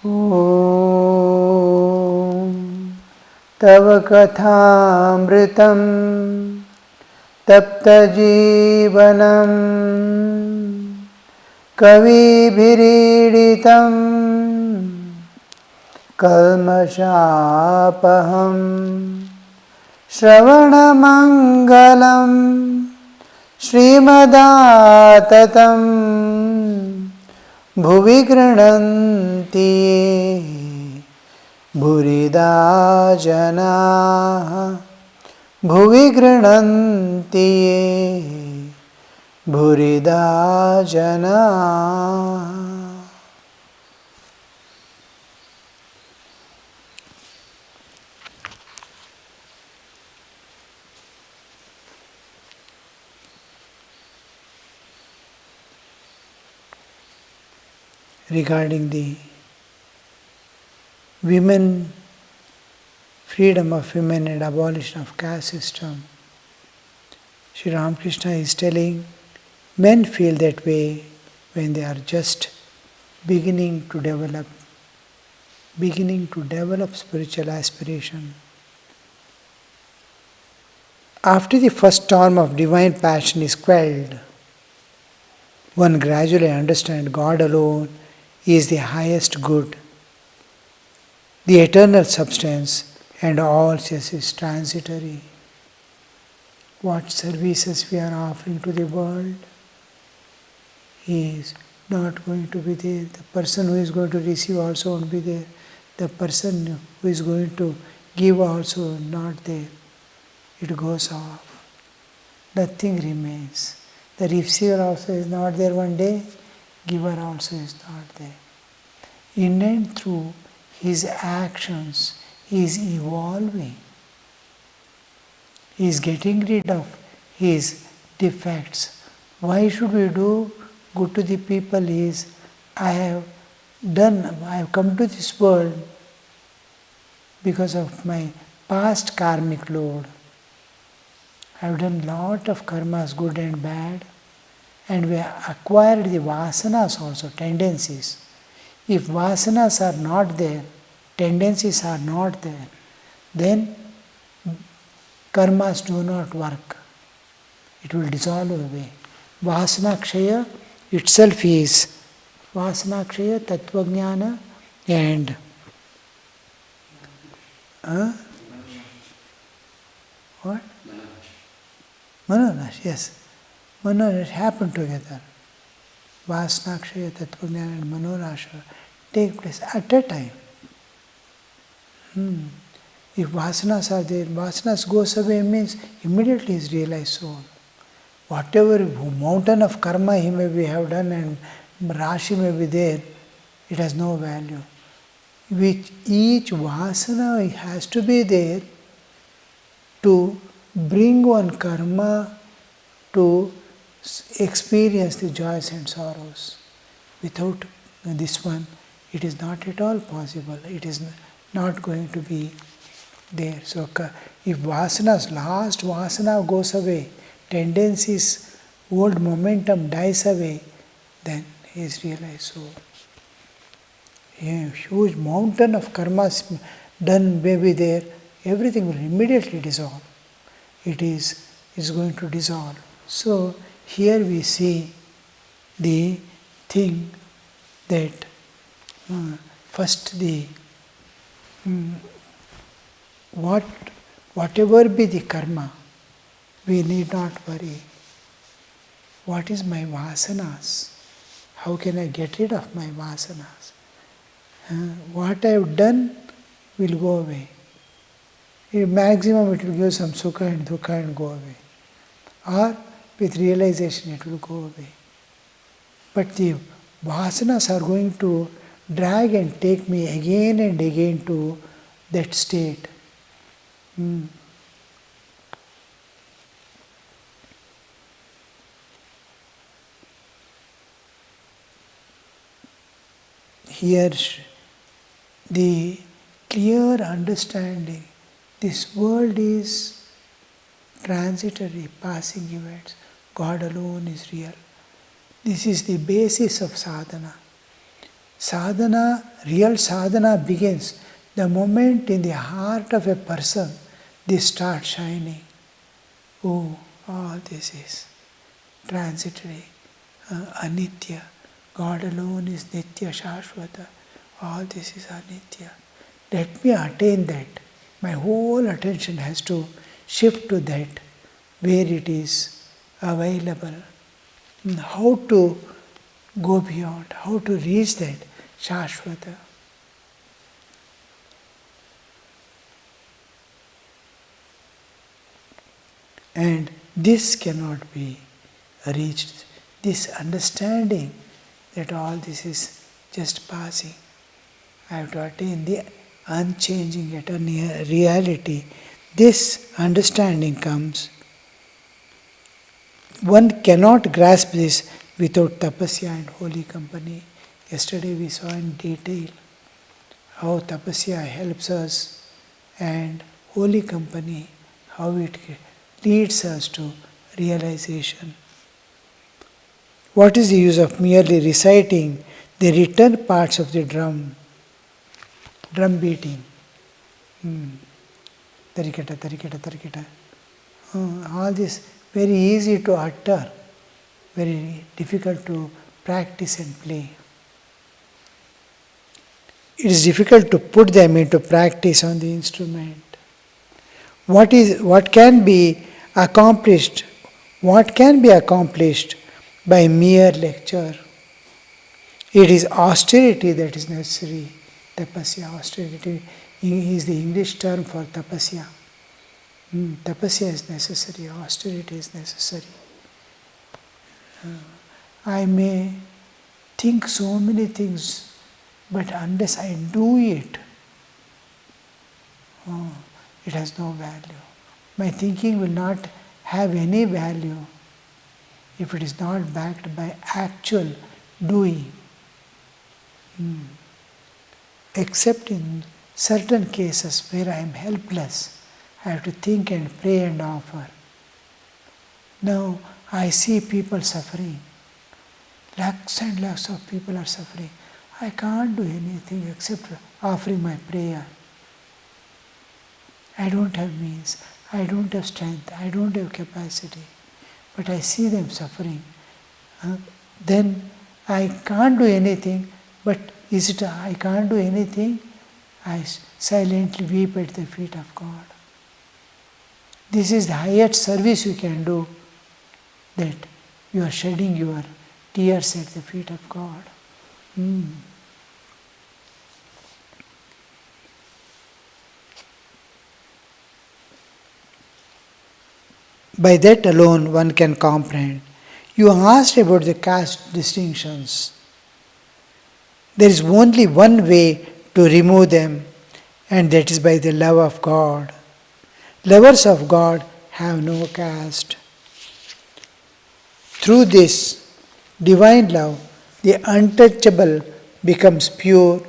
Om Tava Kathamritam Tapta Jivanam Kavi Bhiriditam Kalmashapaham Shravanamangalam Srimadaatatam Bhuvi Grananti Bhurida Jana Bhuvi Grananti Bhurida Jana. Regarding the women, freedom of women and abolition of caste system, Sri Ramakrishna is telling men feel that way when they are just beginning to develop spiritual aspiration. After the first storm of divine passion is quelled, one gradually understands God alone is the highest good, the eternal substance, and all else is transitory. What services we are offering to the world is not going to be there. The person who is going to receive also won't be there. The person who is going to give also not there. It goes off. Nothing remains. The receiver also is not there one day, giver also is not there. In and through his actions, he is evolving. He is getting rid of his defects. Why should we do good to the people is, I have come to this world because of my past karmic load. I have done lot of karmas, good and bad, and we have acquired the vasanas also, tendencies. If vasanas are not there, tendencies are not there, then karmas do not work. It will dissolve away. Vasana kshaya itself is vasana kshaya, tattva jnana, and what? Mananash, yes. Mananash happen together. Vasana kshaya, tattva jnana and manonasha take place at a time. If vasanas are there, vasanas goes away means immediately is realized soul. Whatever mountain of karma he may have done and rashi may be there, it has no value. Which each vasana has to be there to bring one karma to experience the joys and sorrows. Without this one, it is not at all possible. It is not going to be there. So if vasanas, last vasana goes away, tendencies, old momentum dies away, then he is realized soul. A huge mountain of karmas done may be there, everything will immediately dissolve. It is going to dissolve. So here we see the thing that first the whatever be the karma, we need not worry. What is my vasanas? How can I get rid of my vasanas? What I have done will go away. In maximum it will give some sukha and dukha and go away. Or with realization it will go away. But the vasanas are going to drag and take me again and again to that state. Here the clear understanding, this world is transitory, passing events. God alone is real. This is the basis of sadhana. Sadhana, real sadhana begins the moment in the heart of a person they start shining. Oh, all this is transitory, anitya. God alone is nitya, shashvata. All this is anitya. Let me attain that. My whole attention has to shift to that, where it is available. How to go beyond, how to reach that shashvata. And this cannot be reached. This understanding that all this is just passing. I have to attain the unchanging eternal reality. This understanding comes. One cannot grasp this without tapasya and holy company. Yesterday we saw in detail how tapasya helps us and holy company, how it leads us to realization. What is the use of merely reciting the written parts of the drum beating? Tarikata, tarikata, tarikata. All this very easy to utter, very difficult to practice and play. It is difficult to put them into practice on the instrument. What can be accomplished? What can be accomplished by mere lecture? It is austerity that is necessary. Tapasya, austerity is the English term for tapasya. Tapasya is necessary, austerity is necessary. I may think so many things, but unless I do it, it has no value. My thinking will not have any value if it is not backed by actual doing. Except in certain cases where I am helpless, I have to think and pray and offer. Now I see people suffering. Lakhs and lakhs of people are suffering. I can't do anything except offering my prayer. I don't have means, I don't have strength, I don't have capacity, but I see them suffering. Then I can't do anything, but is it I can't do anything? I silently weep at the feet of God. This is the highest service you can do, that you are shedding your tears at the feet of God. By that alone one can comprehend. You asked about the caste distinctions. There is only one way to remove them, and that is by the love of God. Lovers of God have no caste. Through this divine love, the untouchable becomes pure.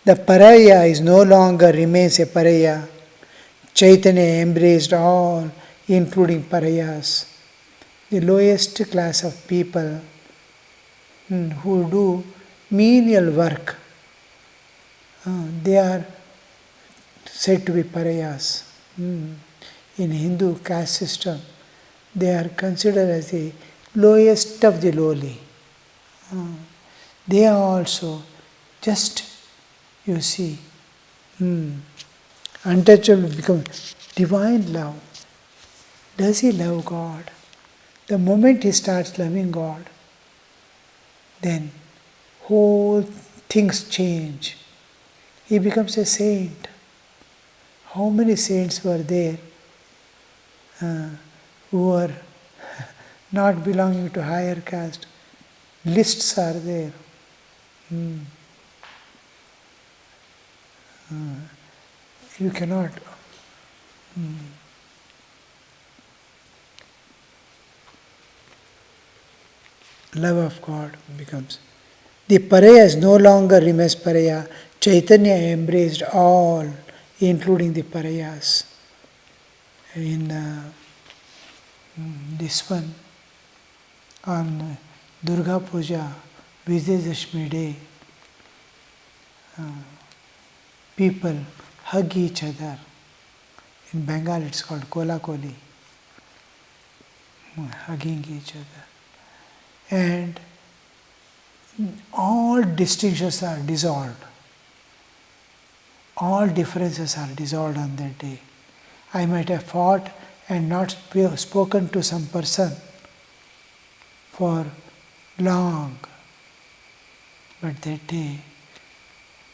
The pariah is no longer remains a pariah. Chaitanya embraced all, including pariahs. The lowest class of people who do menial work, they are said to be pariahs. In Hindu caste system, they are considered as the lowest of the lowly. They are also just, you see, untouchable become divine love. Does he love God? The moment he starts loving God, then whole things change. He becomes a saint. How many saints were there who were not belonging to higher caste? Lists are there. You cannot. Love of God becomes. The parayas no longer remains paraya. Chaitanya embraced all, including the parayas. In this one, on Durga Puja, Vijayadashmi day, people hug each other. In Bengal it's called kola koli, hugging each other. And all distinctions are dissolved. All differences are dissolved on that day. I might have fought and not spoken to some person for long, but that day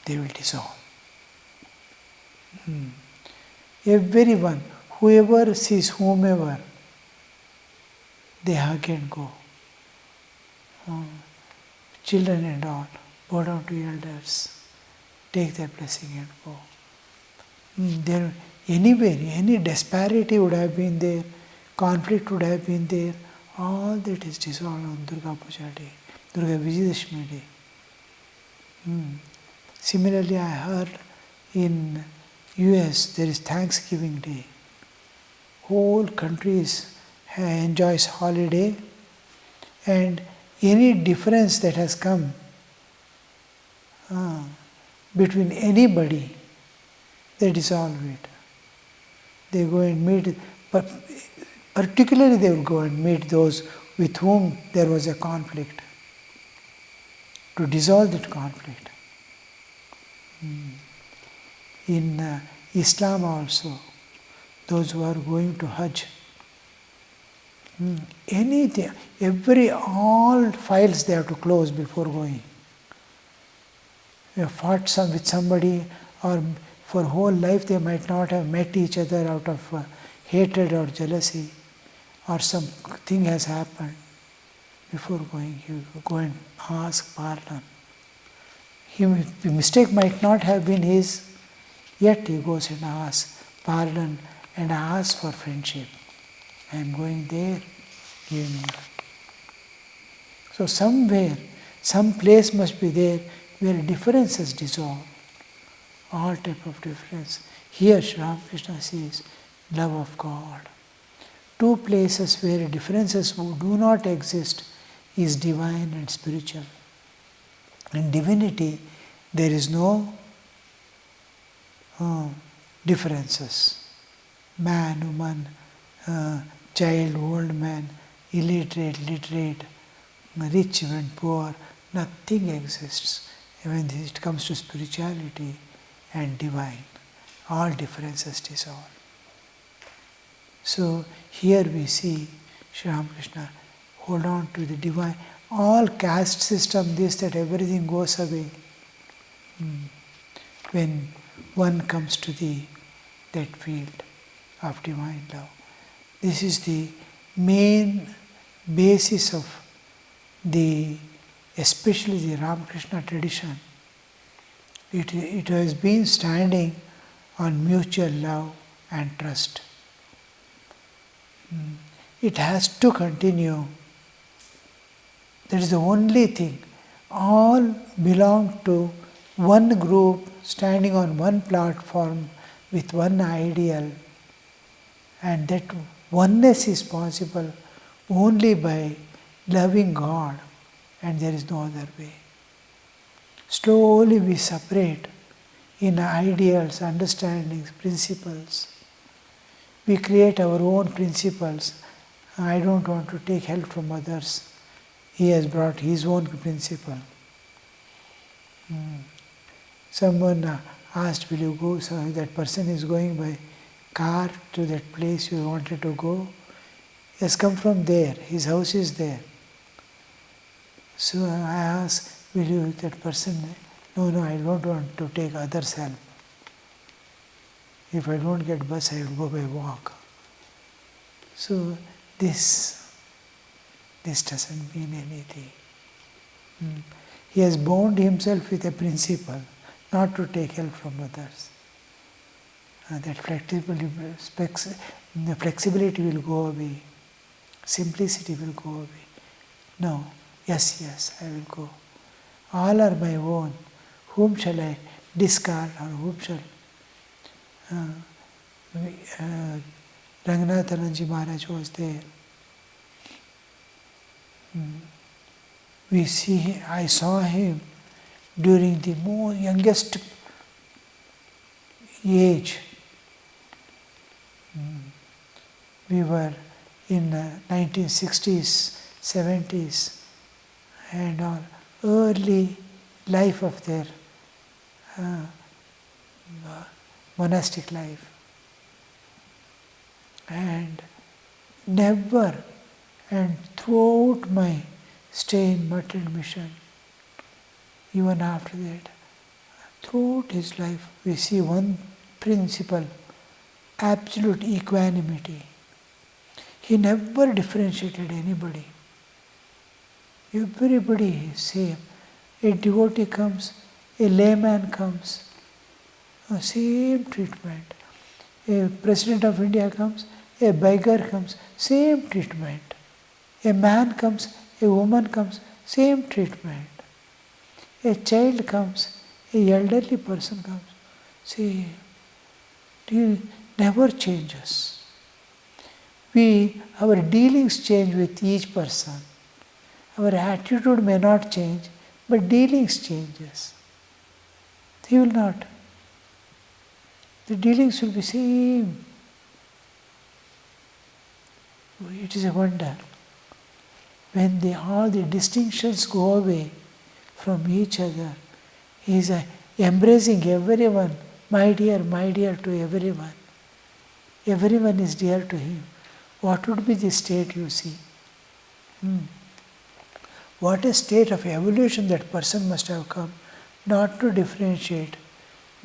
they will dissolve. Everyone, whoever sees whomever, they hug and go. Children and all, bow down to elders, take their blessing and go. There, anywhere, any disparity would have been there, conflict would have been there, all that is dissolved on Durga Puja day, Durga Vijayadashmi day. Similarly, I heard in US there is Thanksgiving Day. Whole country enjoys holiday, and any difference that has come between anybody, they dissolve it. They go and meet, but particularly they will go and meet those with whom there was a conflict, to dissolve that conflict. In Islam also, those who are going to Hajj, anything, all files they have to close before going. They have fought with somebody, or for whole life they might not have met each other out of hatred or jealousy, or something has happened. Before going, you go and ask pardon. The mistake might not have been his, yet he goes and asks pardon and asks for friendship. I am going there, give me. So somewhere, some place must be there where differences dissolve, all type of difference. Here Sri Ramakrishna says, love of God. Two places where differences do not exist is divine and spiritual. In divinity, there is no differences. Man, woman, child, old man, illiterate, literate, rich and poor, nothing exists. When it comes to spirituality and divine, all differences dissolve. So here we see Sri Ramakrishna hold on to the divine. All caste system, this, that, everything goes away when one comes to that field of divine love. This is the main basis of especially the Ramakrishna tradition. It has been standing on mutual love and trust. It has to continue. That is the only thing. All belong to one group standing on one platform with one ideal, and that oneness is possible only by loving God, and there is no other way. Slowly we separate in ideals, understandings, principles. We create our own principles. I don't want to take help from others. He has brought his own principle. Someone asked, will you go? So that person is going by car to that place you wanted to go. He has come from there. His house is there. So I asked, will you, that person, no, I don't want to take others' help. If I don't get bus, I will go by walk. So this doesn't mean anything. He has bound himself with a principle, not to take help from others. That flexibility will go away. Simplicity will go away. No, yes, I will go. All are my own. Whom shall I discard, or whom shall... Ramakrishna Maharaj was there. I saw him during the youngest age. We were in 1960s, 70s, and our early life of their monastic life. And never, and throughout my stay in Mutton Mission, even after that, throughout his life, we see one principle: absolute equanimity. He never differentiated anybody. Everybody is same. A devotee comes, a layman comes, same treatment. A president of India comes, a beggar comes, same treatment. A man comes, a woman comes, same treatment. A child comes, a elderly person comes, same. It never changes. Our dealings change with each person. Our attitude may not change, but dealings changes. They will not. The dealings will be same. It is a wonder. When all the distinctions go away from each other, he is embracing everyone, my dear to everyone. Everyone is dear to him. What would be the state you see? What a state of evolution that person must have come, not to differentiate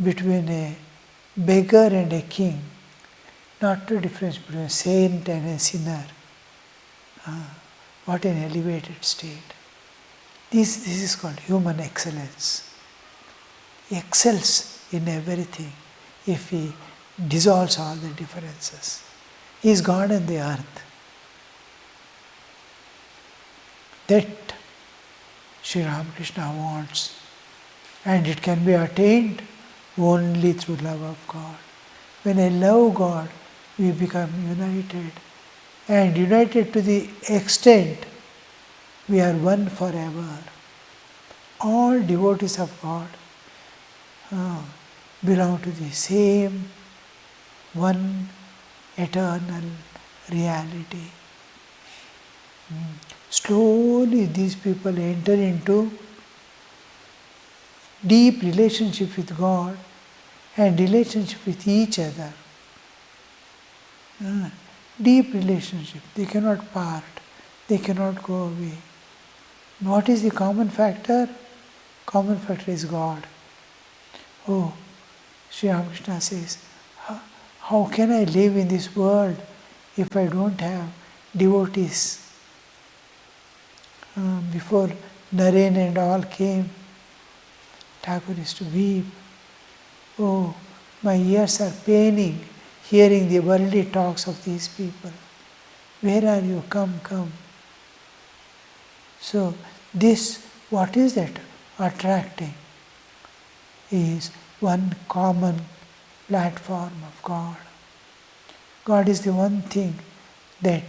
between a beggar and a king, not to differentiate between a saint and a sinner. What an elevated state. This is called human excellence. He excels in everything if he dissolves all the differences. He is God on the earth. That Sri Ramakrishna wants, and it can be attained only through love of God. When I love God, we become united, and united to the extent we are one forever. All devotees of God belong to the same one eternal reality. Slowly these people enter into deep relationship with God and relationship with each other. Deep relationship. They cannot part. They cannot go away. What is the common factor? Common factor is God. Oh, Sri Ramakrishna says, how can I live in this world if I don't have devotees? Before Naren and all came, Thakur used to weep. Oh, my ears are paining hearing the worldly talks of these people. Where are you? Come. So what is that attracting? Is one common platform of God. God is the one thing that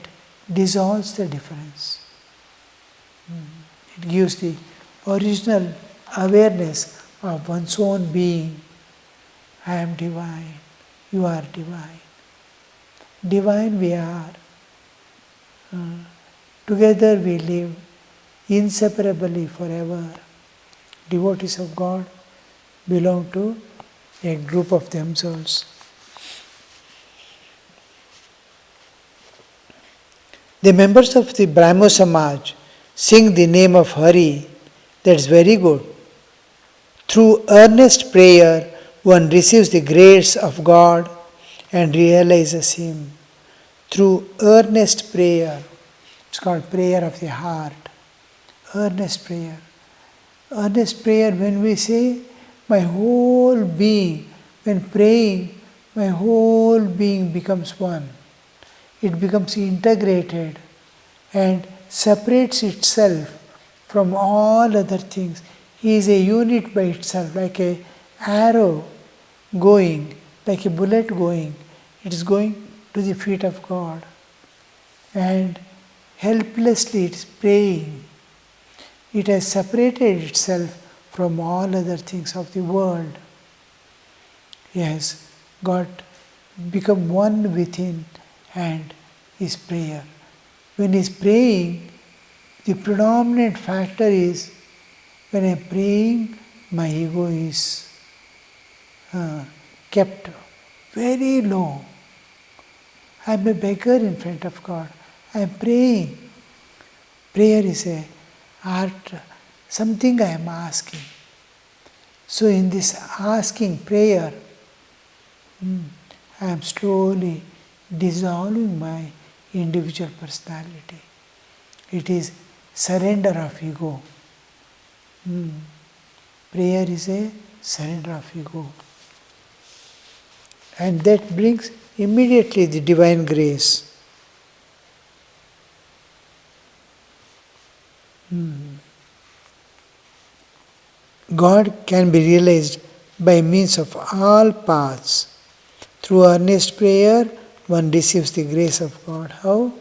dissolves the difference. It gives the original awareness of one's own being. I am divine, you are divine. Divine we are. Together we live inseparably forever. Devotees of God belong to a group of themselves. The members of the Brahmo Samaj sing the name of Hari. That's very good. Through earnest prayer, one receives the grace of God and realizes Him. Through earnest prayer, it's called prayer of the heart. Earnest prayer. Earnest prayer, when we say, my whole being, when praying, my whole being becomes one. It becomes integrated and separates itself from all other things. He is a unit by itself, like an arrow going, like a bullet going. It is going to the feet of God. And helplessly it is praying. It has separated itself from all other things of the world. He has got become one within and his prayer. When he is praying, the predominant factor is when I am praying, my ego is kept very low. I am a beggar in front of God. I am praying. Prayer is a art, something I am asking. So in this asking prayer, I am slowly dissolving my individual personality. It is surrender of ego. Prayer is a surrender of ego. And that brings immediately the divine grace. God can be realized by means of all paths. Through earnest prayer, one receives the grace of God. How?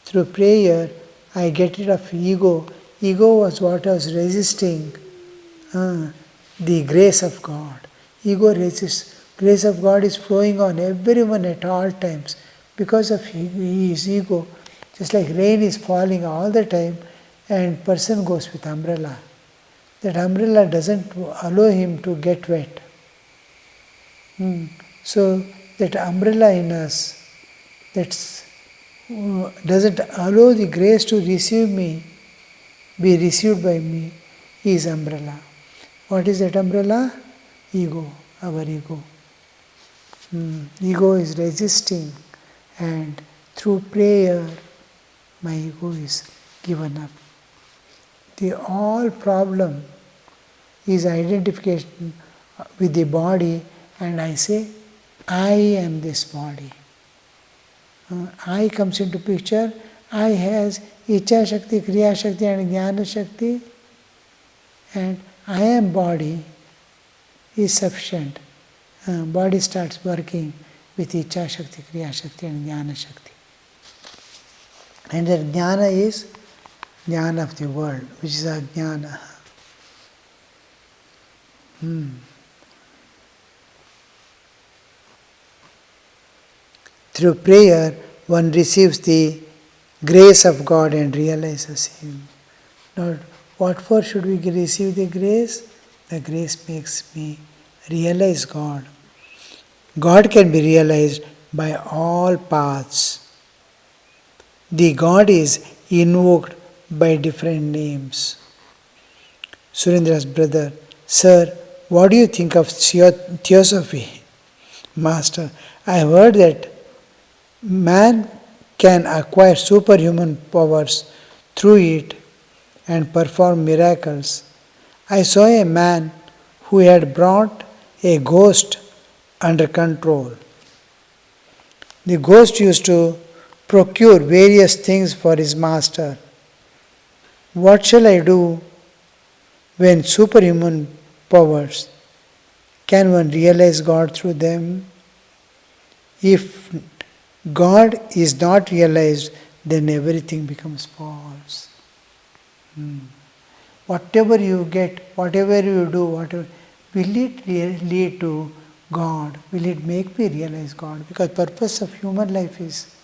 Through prayer, I get rid of ego. Ego was what was resisting the grace of God. Ego resists. Grace of God is flowing on everyone at all times because of his ego. Just like rain is falling all the time and person goes with umbrella. That umbrella doesn't allow him to get wet. So that umbrella in us doesn't allow the grace to receive me, be received by me, is umbrella. What is that umbrella? Ego, our ego. Ego is resisting, and through prayer, my ego is given up. The all problem is identification with the body, and I say, I am this body. I comes into picture. I has Icha Shakti, Kriya Shakti and Jnana Shakti, and I am body is sufficient. Body starts working with Icha Shakti, Kriya Shakti and Jnana Shakti. And that Jnana is Jnana of the world, which is Ajnana. Through prayer, one receives the grace of God and realizes Him. Now, what for should we receive the grace? The grace makes me realize God. God can be realized by all paths. The God is invoked by different names. Surendra's brother, Sir, what do you think of theosophy? Master, I have heard that man can acquire superhuman powers through it and perform miracles. I saw a man who had brought a ghost under control. The ghost used to procure various things for his master. What shall I do when superhuman powers? Can one realize God through them? If God is not realized, then everything becomes false. Whatever you get, whatever you do, will it lead to God? Will it make me realize God? Because purpose of human life is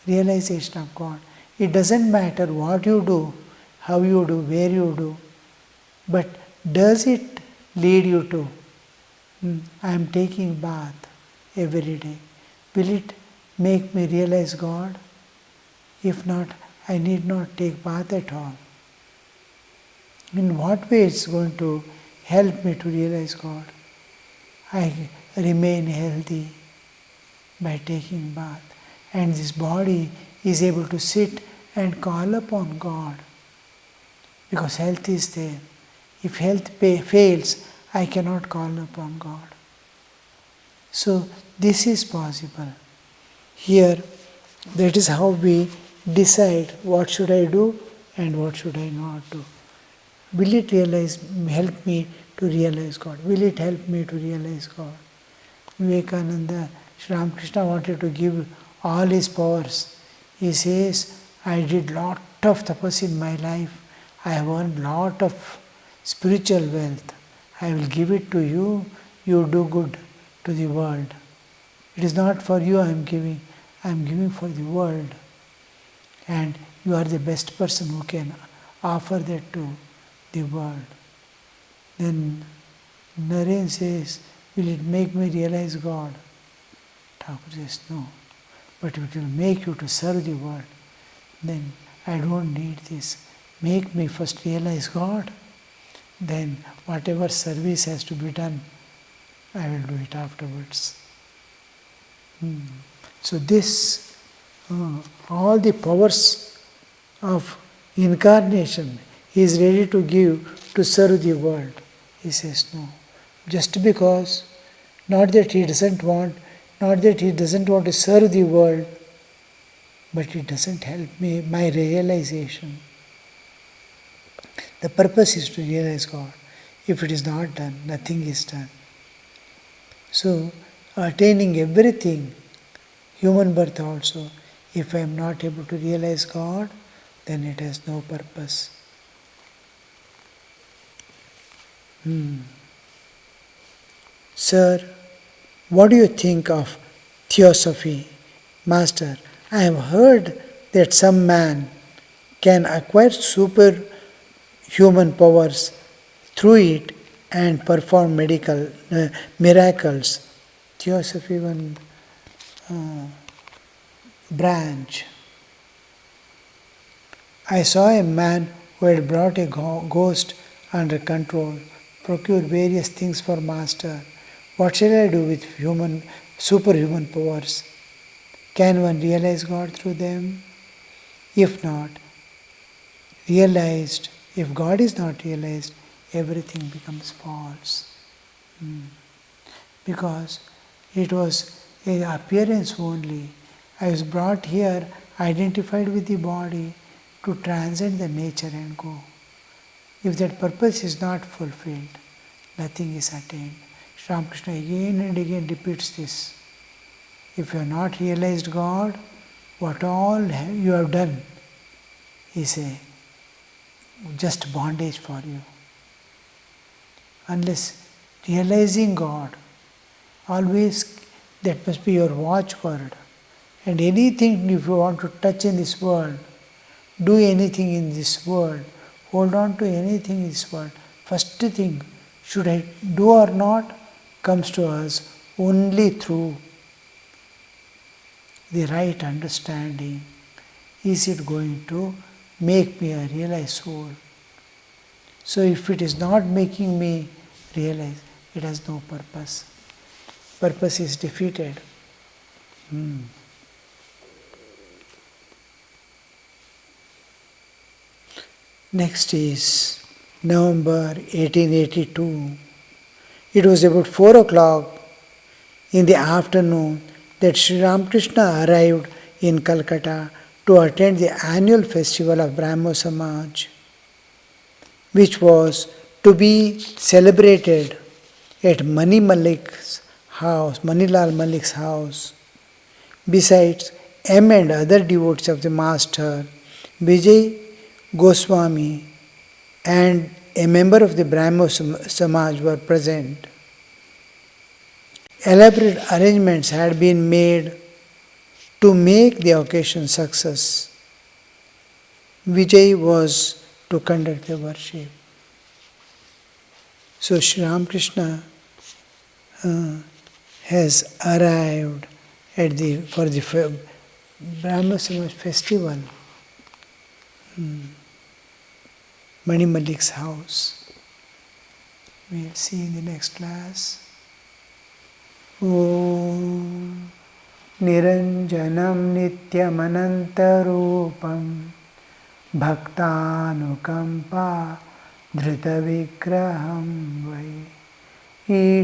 realization of God. It doesn't matter what you do, how you do, where you do, but does it lead you to, I am taking bath every day. Will it make me realize God? If not, I need not take bath at all. In what way it's going to help me to realize God? I remain healthy by taking bath, and this body is able to sit and call upon God because health is there. If health fails, I cannot call upon God. So this is possible. Here, that is how we decide what should I do and what should I not do. Will it help me to realize God? Will it help me to realize God? Vivekananda, Sri Ramakrishna wanted to give all his powers. He says, I did lot of tapas in my life. I have earned lot of spiritual wealth. I will give it to you, you do good to the world. It is not for you I am giving for the world. And you are the best person who can offer that to the world. Then Naren says, will it make me realize God? Thakur says, no. But it will make you to serve the world. Then I don't need this. Make me first realize God. Then whatever service has to be done, I will do it afterwards. So this, all the powers of incarnation he is ready to give to serve the world. He says no. Just because, not that he doesn't want to serve the world, but it doesn't help me, my realization. The purpose is to realize God. If it is not done, nothing is done. So, attaining everything, human birth also, if I am not able to realize God, then it has no purpose. Sir, what do you think of theosophy? Master, I have heard that some man can acquire superhuman powers through it and perform miracles. Theosophy one branch. I saw a man who had brought a ghost under control, procured various things for master. What shall I do with superhuman powers? Can one realize God through them? If not realized, if God is not realized, everything becomes false. Because it was an appearance only. I was brought here, identified with the body, to transcend the nature and go. If that purpose is not fulfilled, nothing is attained. Sri Ramakrishna again and again repeats this. If you have not realized God, what all you have done is just bondage for you. Unless realizing God, always that must be your watchword. And anything if you want to touch in this world, do anything in this world, hold on to anything in this world, first thing, should I do or not, comes to us only through the right understanding. Is it going to make me a realized soul? So if it is not making me realize, it has no purpose. Purpose is defeated. Next is November 1882. It was about 4 o'clock in the afternoon that Sri Ramakrishna arrived in Calcutta to attend the annual festival of Brahmo Samaj, which was to be celebrated at Manilal Malik's house. Besides M and other devotees of the Master, Vijay Goswami and a member of the Brahmo Samaj were present. Elaborate arrangements had been made to make the occasion success. Vijay was to conduct the worship. So Sri Ramakrishna has arrived for the Brahma Samaj festival, Mani Malik's house. We will see in the next class. Om Niranjanam Nityamanantarupam Bhaktanukampa Dhritavigraham Vai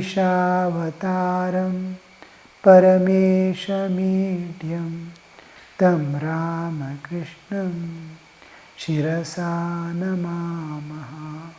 Ishavataram Parameshamidhyam Tam Ramakrishnam Shirasa Namamaha.